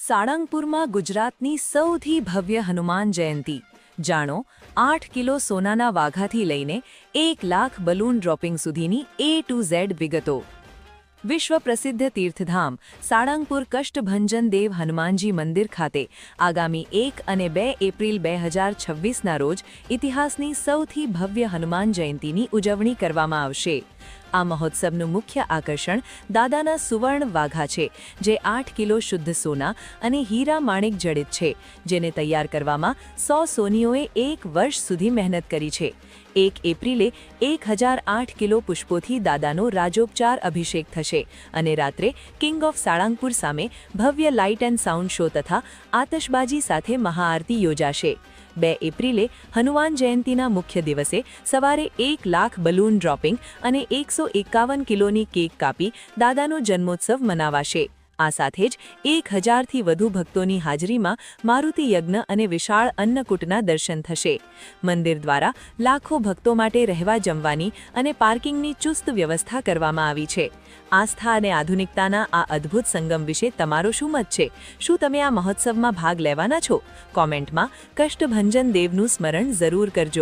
સાળંગપુરમાં ગુજરાતની સૌથી ભવ્ય હનુમાન જયંતી જાણો 8 કિલો સોનાના વાઘાથી લઈને 1 લાખ બલૂન ડ્રોપિંગ સુધીની A to Z વિગતો। વિશ્વ પ્રસિદ્ધ તીર્થધામ સાળંગપુર કષ્ટભંજન દેવ હનુમાનજી મંદિર ખાતે આગામી 1 અને 2 એપ્રિલ 2026ના રોજ ઇતિહાસની સૌથી ભવ્ય હનુમાન જયંતીની ઉજવણી કરવામાં આવશે। આ મહોત્સવનું મુખ્ય આકર્ષણ દાદાના સુવર્ણ વાઘા છે, જે 8 કિલો શુદ્ધ સોના અને હીરા માણિક જડિત છે, જેને તૈયાર કરવામાં 100 સોનીઓએ 1 વર્ષ સુધી મહેનત કરી છે। 1 એપ્રિલે 1008 કિલો પુષ્પોથી દાદાનો રાજોપચાર અભિષેક થશે અને રાત્રે કિંગ ઓફ સાળંગપુર સામે ભવ્ય લાઇટ એન્ડ સાઉન્ડ શો તથા આતશબાજી સાથે મહાઆરતી યોજાશે। 2 એપ્રિલે હનુમાન જયંતીના મુખ્ય દિવસે સવારે 1 લાખ બલૂન ડ્રોપિંગ અને 151 કિલોની કેક કાપી દાદાનો જન્મોત્સવ મનાવાશે। આ સાથે જ 1000થી વધુ ભક્તોની હાજરીમાં મારુતિ યજ્ઞ અને વિશાળ અન્નકૂટના દર્શન થશે। મંદિર દ્વારા લાખો ભક્તો માટે રહેવા જમવાની અને પાર્કિંગની ચુસ્ત વ્યવસ્થા કરવામાં આવી છે। આસ્થા અને આધુનિકતાના આ અદ્ભુત સંગમ વિશે તમારો શું મત છે? શું તમે આ મહોત્સવમાં ભાગ લેવાના છો? કોમેન્ટમાં કષ્ટભંજન દેવનું સ્મરણ જરૂર કરજો।